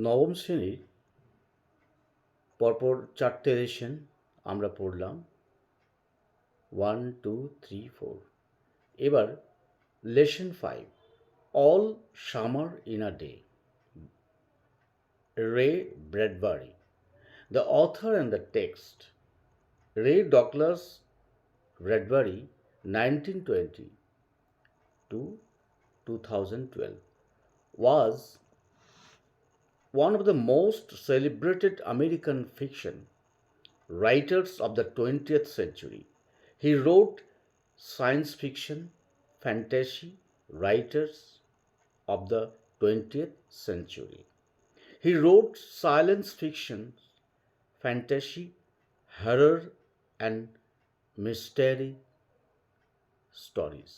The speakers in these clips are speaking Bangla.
নবম শ্রেণীর পরপর চারটে লেসন আমরা পড়লাম 1, 2, 3, 4। এবার lesson 5, all summer in a day, Ray Bradbury. The author and the text, Ray Douglas Bradbury, 1920 to 2012, was one of the most celebrated American fiction writers of the 20th century. He wrote science fiction, fantasy writers of the 20th century. He wrote science fiction, fantasy, horror, and mystery stories.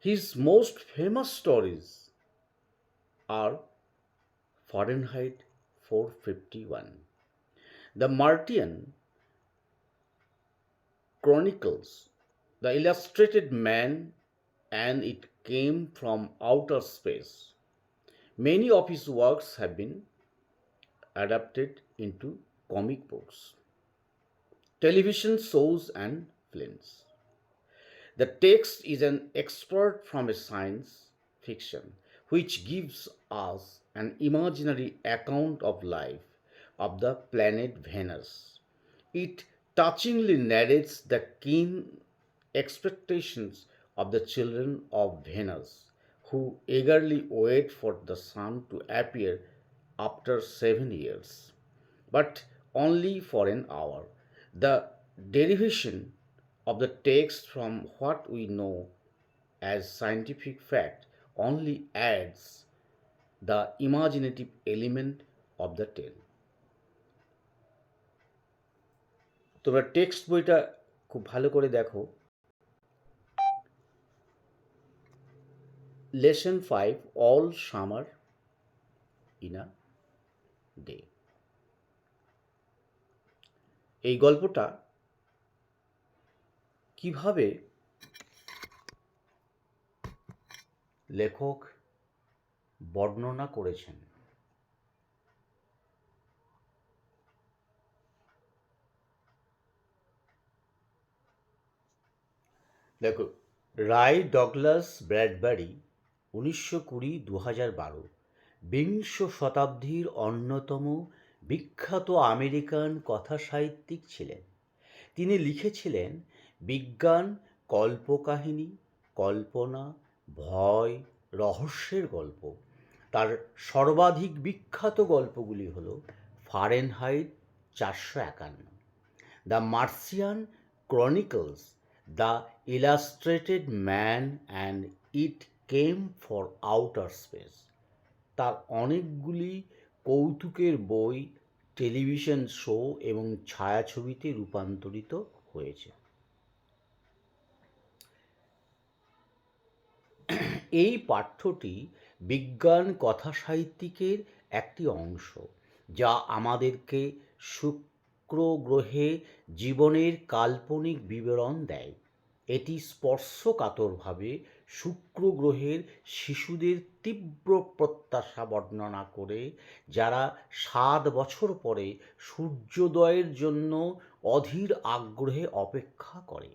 His most famous stories are Fahrenheit 451, The Martian Chronicles, The Illustrated Man, and It Came from Outer Space. Many of his works have been adapted into comic books, television shows, and films. The text is an expert from a science fiction which gives us an imaginary account of life of the planet Venus. It touchingly narrates the keen expectations of the children of Venus, who eagerly wait for the sun to appear after 7 years, but only for an hour. The derivation of the text from what we know as scientific fact only adds the imaginative element of the tale. তোমরা টেক্সট বইটা খুব ভালো করে দেখো। Lesson 5, all summer in a day. এই গল্পটা কিভাবে লেখক বর্ণনা করেছেন। দেখো, রায় ডগলাস ব্র্যাডবারি 1920-2012 বিংশ শতাব্দীর অন্যতম বিখ্যাত আমেরিকান কথাসাহিত্যিক ছিলেন। তিনি লিখেছিলেন বিজ্ঞান, কল্পকাহিনী, কল্পনা, ভয়, রহস্যের গল্প। তার সর্বাধিক বিখ্যাত গল্পগুলি হল Fahrenheit 451, the মার্সিয়ান Chronicles, the illustrated man, and it came for outer space. তার অনেকগুলি কৌতুকের বই টেলিভিশন শো এবং ছায়াছবিতে রূপান্তরিত হয়েছে। এই পাঠ্যটি বিজ্ঞান কথাসাহিত্যিকের একটি অংশ, যা আমাদেরকে শুক্র গ্রহে জীবনের কাল্পনিক বিবরণ দেয়। এটি স্পর্শকাতরভাবে শুক্র গ্রহের শিশুদের তীব্র প্রত্যাশা বর্ণনা করে, যারা 7 বছর পরে সূর্যোদয়ের জন্য অধীর আগ্রহে অপেক্ষা করে,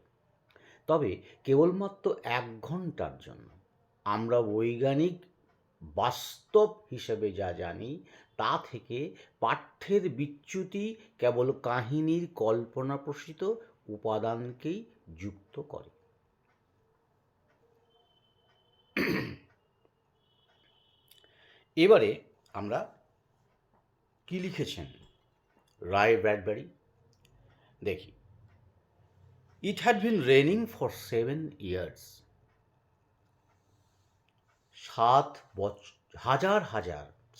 তবে কেবলমাত্র 1 ঘন্টার জন্য। আমরা বৈজ্ঞানিক বাস্তব হিসেবে যা জানি তা থেকে পাঠ্যের বিচ্যুতি কেবল কাহিনীর কল্পনাপ্রসূত উপাদানকেই যুক্ত করে। এবারে আমরা কি লিখেছেন রায় ব্র্যাডবারি দেখি। It had been raining for 7 years.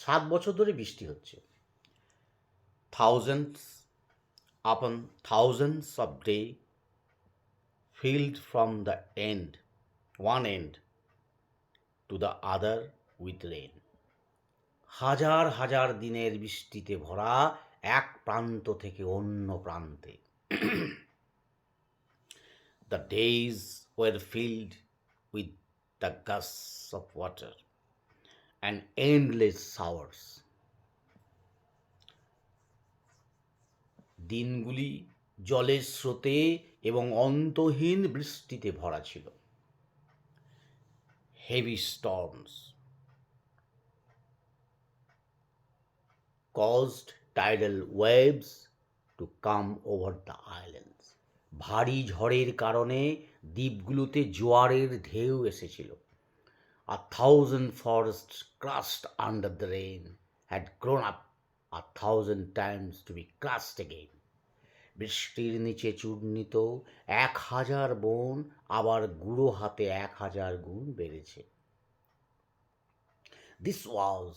7 বছর ধরে বৃষ্টি হচ্ছে। Thousands upon thousands of days filled from the one end to the other with rain. হাজার হাজার দিনের বৃষ্টিতে ভরা এক প্রান্ত থেকে অন্য প্রান্তে। The days were filled with the gusts of water, and endless showers. দিনগুলি জলের স্রোতে এবং অন্তহীন বৃষ্টিতে ভরা ছিল। Heavy storms caused tidal waves to come over the islands. ভারী ঝড়ের কারণে দ্বীপগুলোতে জোয়ারের ঢেউ এসেছিল। A thousand forests crushed under the rain had grown up 1,000 times to be crushed again. বৃষ্টির নিচে চূর্ণিত 1,000 বন আবার গুঁড়ো হাতে 1,000 গুণ বেড়েছে। This was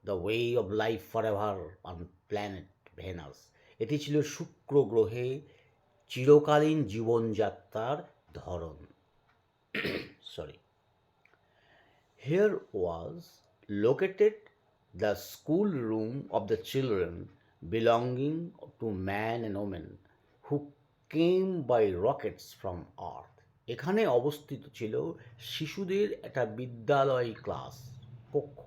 the way of life forever on planet Venus. এটি ছিল শুক্র গ্রহে চিরকালীন জীবনযাত্রার ধরন। Sorry. Here was located the schoolroom of the children belonging to man and woman who came by rockets from earth. এখানে অবস্থিত ছিল শিশুদের একটা বিদ্যালয় ক্লাস কক্ষ,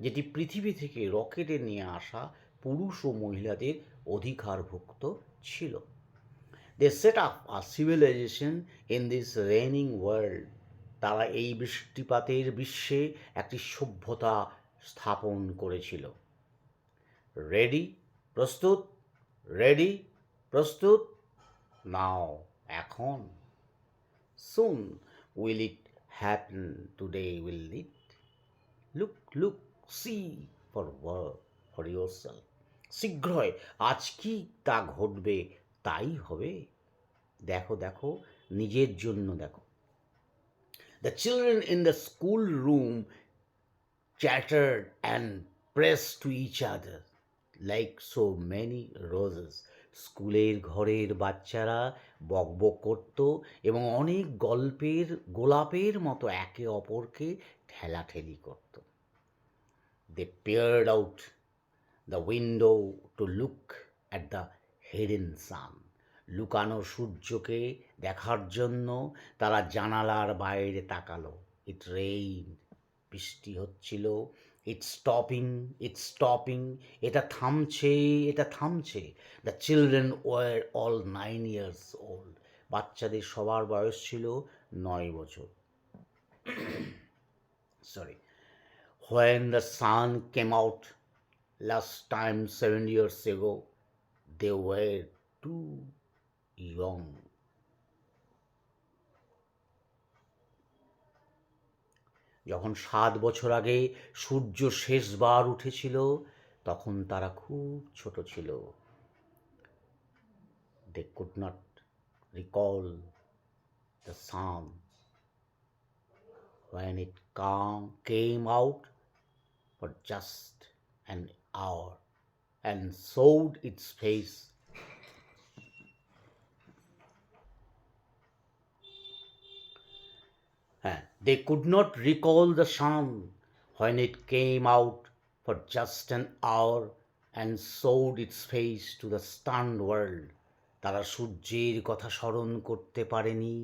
যেটি পৃথিবী থেকে রকেটে নিয়ে আসা পুরুষ ও মহিলাদের অধিকারভুক্ত ছিল। They set up a civilization in this raining world. তারা এই বৃষ্টিপাতের বিশ্বে একটি সভ্যতা স্থাপন করেছিল। রেডি, প্রস্তুত, রেডি, প্রস্তুত, নাও, এখন। Soon will it happen, today will it? Look, see for yourself. শীঘ্রই আজ কি তা ঘটবে তাই হবে। দেখো, নিজের জন্য দেখো। The children in the schoolroom chattered and pressed to each other like so many roses. স্কুলের ঘরের বাচ্চারা বকবক করত এবং অনেক গোলাপের মতো একে অপরকে ঠেলাঠেলি করত। They peered out the window to look at the hidden sun. লুকানো সূর্যকে দেখার জন্য তারা জানালার বাইরে তাকালো। It rained. বৃষ্টি হচ্ছিল। It's stopping. এটা থামছে। The children were all 9 years old. বাচ্চাদের সবার বয়স ছিল 9 বছর। Sorry. When the sun came out last time 7 years ago, they were too young. যখন 7 বছর আগে সূর্য শেষবার উঠেছিল তখন তারা খুব ছোট ছিল। They could not recall the sun when it came out for just an hour and showed its face. They could not recall the sun when it came out for just an hour and showed its face to the stunned world. তারা সূর্যের কথা স্মরণ করতে পারেনি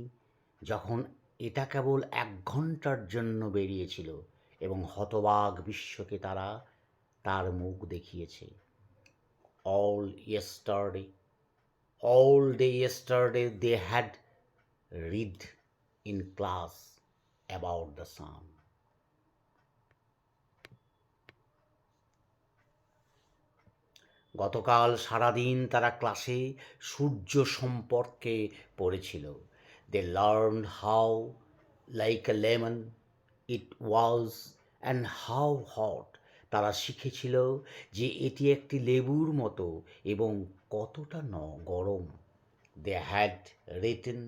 যখন এটা কেবল 1 ঘন্টার জন্য বেরিয়েছিল এবং হতবাক বিশ্বকে তারা তার মুখ দেখিয়েছে। All day yesterday they had read in class about the sun. গতকাল সারাদিন তারা ক্লাসে সূর্য সম্পর্কে পড়েছিল। They learned how like a lemon it was and how hot. তারা শিখেছিল যে এটি একটি লেবুর মতো এবং কতটা গরম। They had written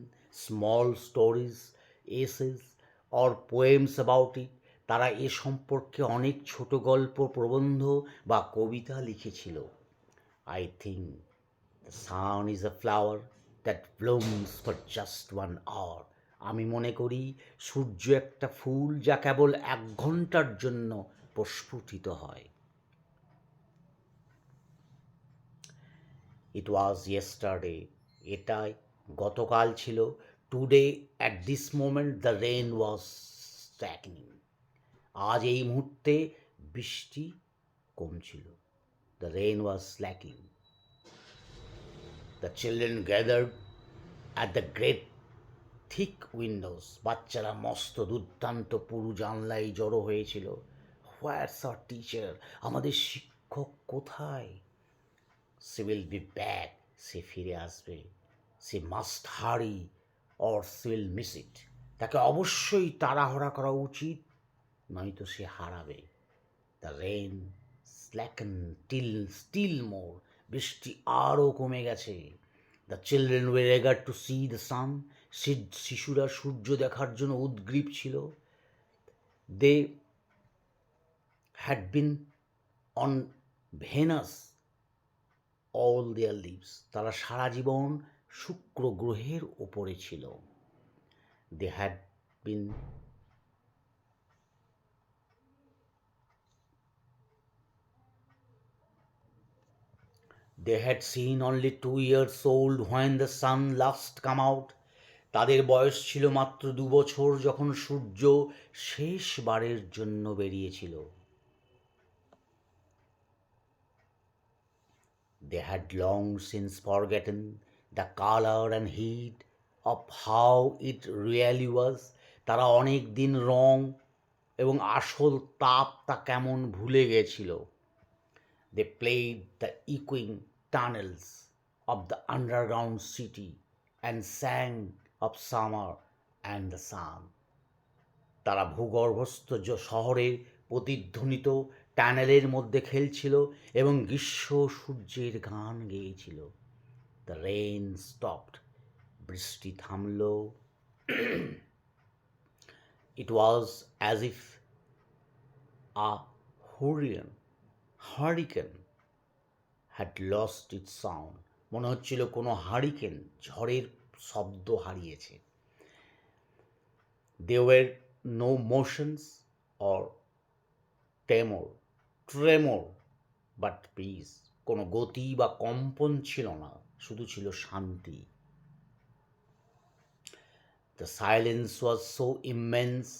small stories, essays or poems about it. তারা এ সম্পর্কে অনেক ছোট গল্প, প্রবন্ধ বা কবিতা লিখেছিল। I think the sun is a flower that blooms for just 1 hour. আমি মনে করি সূর্য একটা ফুল যা কেবল 1 ঘন্টার জন্য প্রস্ফুটিত হয়। It was yesterday. এটাই গতকাল ছিল। Today at this moment the rain was slackening. আজ এই মুহূর্তে বৃষ্টি কমছিল। The rain was slacking. The children gathered at the great thick windows. বাচ্চারা মস্ত দুর্দান্ত পুরু জানলায় জড়ো হয়েছিল। Where's our teacher? আমাদের শিক্ষক কোথায়? She will be back. সে ফিরে আসবে। She must hurry or she will miss it. তাকে অবশ্যই তাড়াহুড়া করা উচিত, নয়তো সে হারাবে। The rain slackened till still more. বৃষ্টি আরও কমে গেছে। The children were eager to see the sun. শিশুরা সূর্য দেখার জন্য উদ্গ্রীব ছিল। They had been on Venus all their lives. তারা সারা জীবন শুক্র গ্রহের ওপরে ছিল। They had been They had seen only 2 years old when the sun last come out. তাদের বয়স ছিল মাত্র 2 বছর যখন সূর্য শেষবারের জন্য বেরিয়েছিল। They had long since forgotten the color and heat of how it really was. তারা অনেক দিন রং এবং আসল তাপ তা কেমন ভুলে গেছিল। They played the echoing tunnels of the underground city and sang of summer and the sun. তারা ভূগর্ভস্থ শহরের প্রতিধ্বনিত টানেলের মধ্যে খেলছিল এবং গ্রীষ্ম সূর্যের গান গেয়েছিল। The rain stopped. বৃষ্টি থামল। It was as if a hurricane had lost its sound. মনে হচ্ছিল কোনো হারিকেন ঝড়ের শব্দ হারিয়েছে। There were no motions or tremor but peace. কোনো গতি বা কম্পন ছিল না, শুধু ছিল শান্তি। The silence was so immense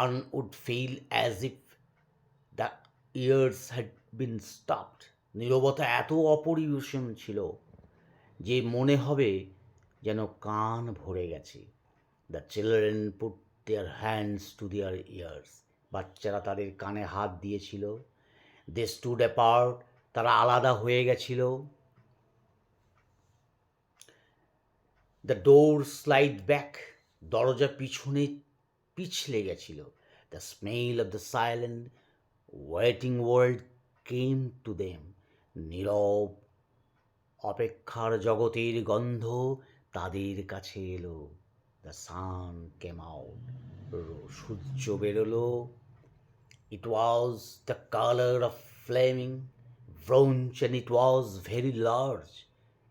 one would feel as if the ears had been stopped. নীরবতা এত অপরিসীম ছিল যে মনে হবে যেন কান ভরে গেছে। The children put their hands to their ears. বাচ্চারা তাদের কানে হাত দিয়েছিল। They stood apart. তারা আলাদা হয়ে গেছিল। The door slid back. দরজা পিছনে পিছলে গেছিল। The smell of the silent waiting world came to them. নীরব অপেক্ষার জগতের গন্ধ তাদের কাছে এলো। The sun came out. সূর্য বেরোলো। It was the color of flaming bronze and it was very large.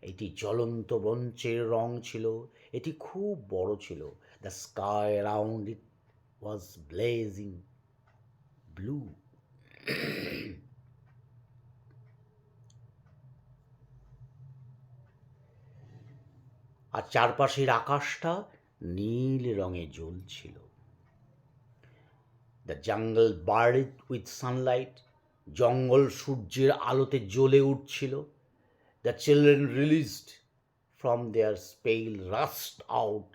এটি জ্বলন্ত ব্রোঞ্জের রং ছিল। এটি খুব বড় ছিল। The sky around it was blazing blue. আর চারপাশের আকাশটা নীল রঙে জ্বলছিল। The jungle burned with sunlight. জঙ্গল সূর্যের আলোতে জ্বলে উঠছিল। The children released from their spell rushed out,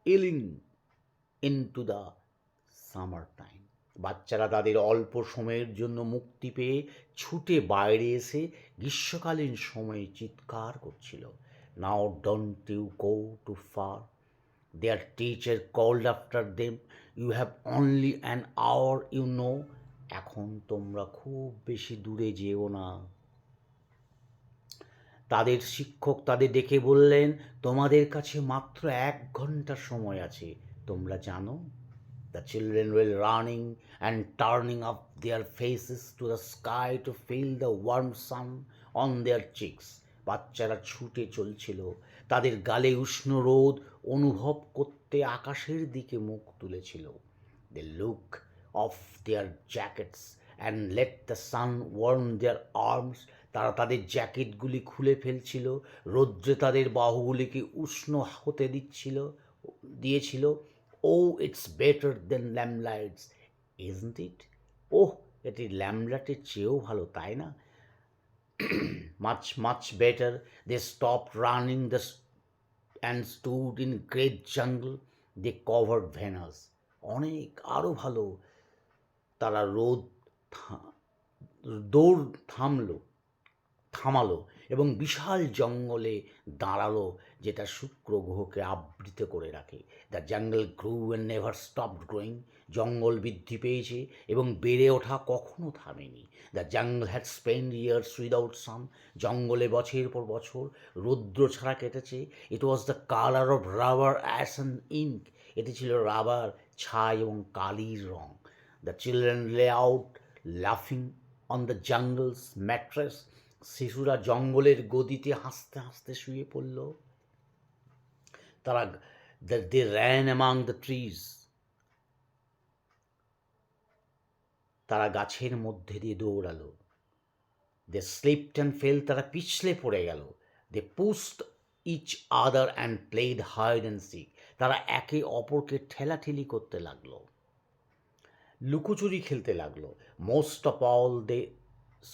yelling into the summertime. বাচ্চারা তাদের অল্প সময়ের জন্য মুক্তি পেয়ে ছুটে বাইরে এসে গ্রীষ্মকালীন সময়ে চিৎকার করছিল। Now don't you go too far. Their teacher called after them. You have only an hour, you know. এখন তোমরা খুব বেশি দূরে যেও না। তাদের শিক্ষক তাদের ডেকে বললেন, তোমাদের কাছে মাত্র 1 ঘন্টা সময় আছে, তোমরা জানো? The children were running and turning up their faces to the sky to feel the warm sun on their cheeks. বাচ্চারা ছুটে চলছিল, তাদের গালে উষ্ণ রোদ অনুভব করতে আকাশের দিকে মুখ তুলেছিল। They look off their jackets and let the sun warm their arms. তারা তাদের জ্যাকেটগুলি খুলে ফেলছিল, রৌদ্রে তাদের বাহুগুলিকে উষ্ণ হতে দিয়েছিল। Oh, it's better than lamplights, isn't it? ওহ, এটি ল্যামলাটের চেয়েও ভালো, তাই না? much better. They stopped running and stood in great jungle. They covered Venus. অনেক আরো ভালো। তারা দৌড় থামালো এবং বিশাল জঙ্গলে দাঁড়ালো, যেটা শুক্র গ্রহকে আবৃত করে রাখে। The jungle grew and never stopped growing. জঙ্গল বৃদ্ধি পেয়েছে এবং বেড়ে ওঠা কখনো থামেনি। The jungle had spend years without sun. জঙ্গলে বছরের পর বছর রৌদ্র ছাড়া কেটেছে। It was the colour of rubber ash and ink. এটি ছিল রাবার, ছাই এবং কালির রং। দ্য চিলড্রেন লে আউট লাফিং অন দ্য জঙ্গলস ম্যাট্রেস। শিশুরা জঙ্গলের গদিতে হাসতে হাসতে শুয়ে পড়ল। তারা they ran among the trees. তারা গাছের মধ্যে দিয়ে দৌড়ালো। They slipped and fell. তারা পিছলে পড়ে গেল। They pushed each other and played hide and seek. তারা একে অপরকে ঠেলাঠেলি করতে লাগলো, লুকোচুরি খেলতে লাগলো। Most of all they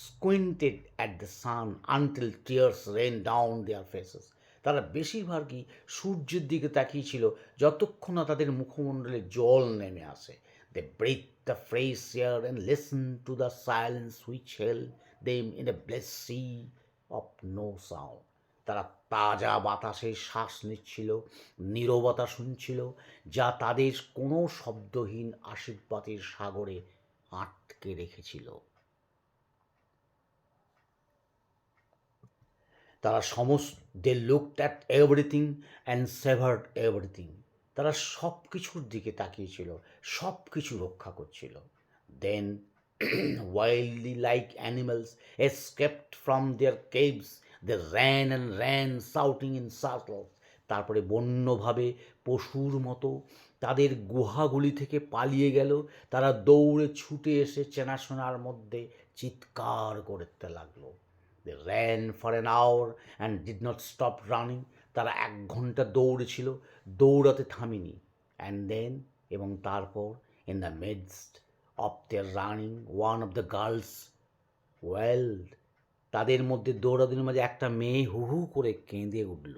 squinted at the sun until tears rained down their faces. তারা বেশিরভাগই সূর্যের দিকে তাকিয়েছিল যতক্ষণ না তাদের মুখমণ্ডলে জল নেমে আসে। They breathed the fresh air and listened to the silence which held them in a blessed sea of no sound. তারা তাজা বাতাসে শ্বাস নিচ্ছিল, নীরবতা শুনছিল, যা তাদের কোনো শব্দহীন আশীর্বাদের সাগরে আটকে রেখেছিল। তারা they looked at everything and savoured everything. তারা সব কিছুর দিকে তাকিয়েছিল, সব কিছু রক্ষা করছিল। Then wildly like animals escaped from their caves, they ran and ran shouting in circles. তারপরে বন্যভাবে পশুর মতো তাদের গুহাগুলি থেকে পালিয়ে গেল। তারা দৌড়ে ছুটে এসে চেনাশোনার মধ্যে চিৎকার করতে লাগলো। They ran for an hour and did not stop running. তারা 1 ঘন্টা দৌড়েছিল, দৌড়াতে থামেনি। And then, এবং তারপর, in the midst of their running, one of the girls wailed. তাদের মধ্যে দৌড়াদৌড়ির মাঝে একটা মেয়ে হু হু করে কেঁদে উঠল।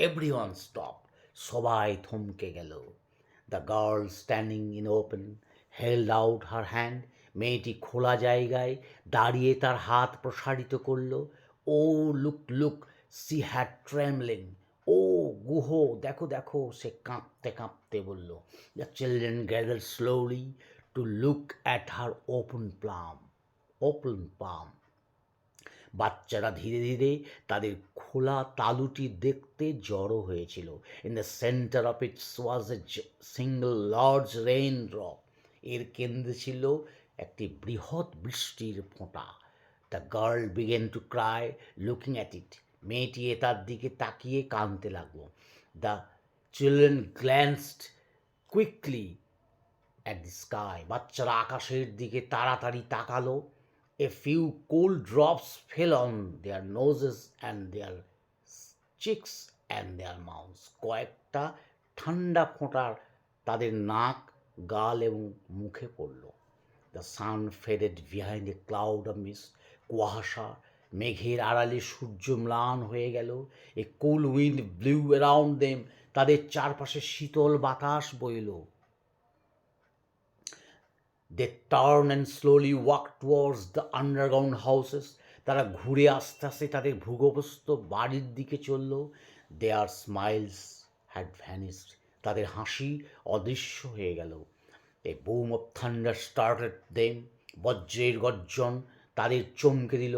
Everyone stopped. সবাই থমকে গেল। The girl standing in open held out her hand. মেয়েটি খোলা জায়গায় দাঁড়িয়ে তার হাত প্রসারিত করল। Oh look she had trembling. ও গুহ, দেখো দেখো, সে কাঁপতে কাঁপতে বলল। The children gather slowly to look at her open palm. বাচ্চারা ধীরে ধীরে তাদের খোলা তালুটি দেখতে জড়ো হয়েছিল। In the centre of its was a single large raindrop. এর কেন্দ্রে ছিল একটি বৃহৎ বৃষ্টির ফোঁটা। The girl began to cry looking at it. মেয়েটি তার দিকে তাকিয়ে কাঁদতে লাগলো। The children গ্ল্যান্সড quickly at the sky. বাচ্চারা আকাশের দিকে তাড়াতাড়ি তাকালো। A few cold drops fell on their noses and their cheeks and their mouths. কয়েকটা ঠান্ডা ফোঁটার তাদের নাক, গাল এবং মুখে পড়ল। The sun faded behind a cloud of mist. কুয়াশা মেঘের আড়ালে সূর্য ম্লান হয়ে গেল। A cool wind blew around them. তাদের চারপাশে শীতল বাতাস বইল। They turned and slowly walked towards the underground houses. তারা ঘুরে আস্তে আস্তে তাদের ভূগর্ভস্থ বাড়ির দিকে চলল। Their smiles had vanished. তাদের হাসি অদৃশ্য হয়ে গেল। A boom of thunder startled them. বজ্রের গর্জন তাদের চমকে দিল।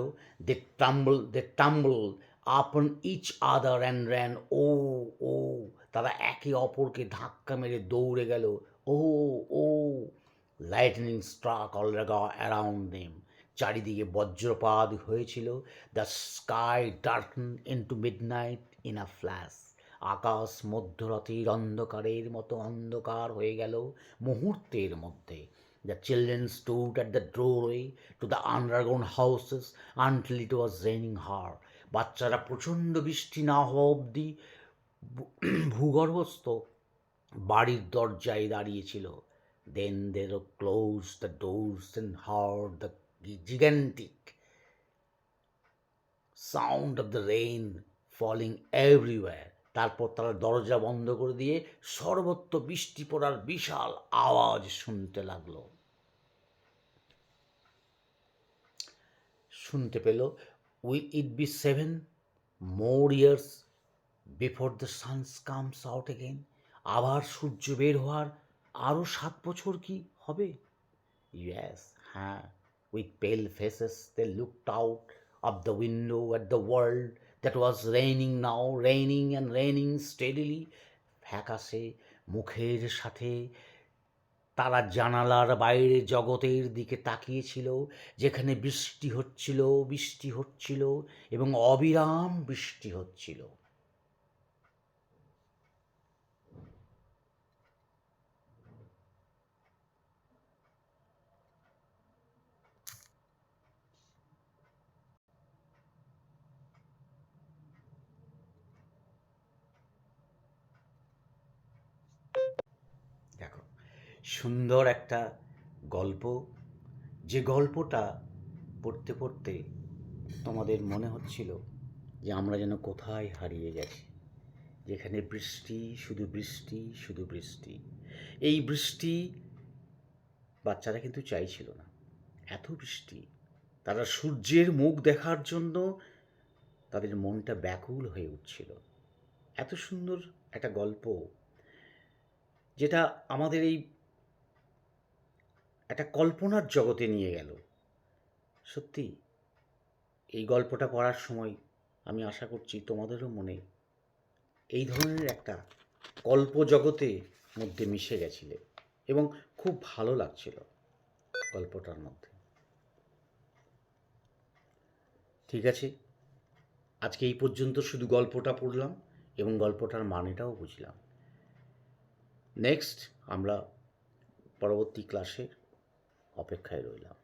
They tumbled upon each other and ran. ও তারা একে অপরকে ধাক্কা মেরে দৌড়ে গেল। ও Lightning struck all around them. চারিদিকে বজ্রপাত হয়েছিল। The sky darkened into midnight in a flash. আকাশ মধ্যরাতের অন্ধকারের মতো অন্ধকার হয়ে গেল মুহূর্তের মধ্যে। The children stood at the doorway to the underground houses until it was raining hard. বাচ্চারা প্রচণ্ড বৃষ্টি না হওয়া অবধি ভূগর্ভস্থ বাড়ির দরজায় দাঁড়িয়েছিল। Then they closed the doors and heard the gigantic sound of the rain falling everywhere. তারপর তারা দরজা বন্ধ করে দিয়ে সর্বত্র বৃষ্টি পড়ার বিশাল আওয়াজ শুনতে লাগলো। শুনতে পেল, will it be 7 more years before the sun comes out again? আবার সূর্য বের হওয়ার আরো 7 বছর কি হবে? Yes, হ্যাঁ। With pale faces they looked out of the window at the world that was raining now, raining and raining steadily. ফ্যাকাশে মুখের সাথে তারা জানালার বাইরে জগতের দিকে তাকিয়েছিল, যেখানে বৃষ্টি হচ্ছিল এবং অবিরাম বৃষ্টি হচ্ছিল। দেখো, সুন্দর একটা গল্প, যে গল্পটা পড়তে পড়তে তোমাদের মনে হচ্ছিল যে আমরা যেন কোথায় হারিয়ে গেছি, যেখানে বৃষ্টি, শুধু বৃষ্টি, শুধু বৃষ্টি। এই বৃষ্টি বাচ্চারা কিন্তু চাইছিল না, এত বৃষ্টি। তারা সূর্যের মুখ দেখার জন্য তাদের মনটা ব্যাকুল হয়ে উঠছিল। এত সুন্দর একটা গল্প, যেটা আমাদের এই একটা কল্পনার জগতে নিয়ে গেল। সত্যি এই গল্পটা পড়ার সময় আমি আশা করছি তোমাদেরও মনে এই ধরনের একটা কল্প জগতে মধ্যে মিশে গেছিলে এবং খুব ভালো লাগছিল গল্পটার মধ্যে। ঠিক আছে, আজকে এই পর্যন্ত শুধু গল্পটা পড়লাম এবং গল্পটার মানেটাও বুঝলাম। নেক্সট আমরা পরবর্তী ক্লাসের অপেক্ষায় রইলাম।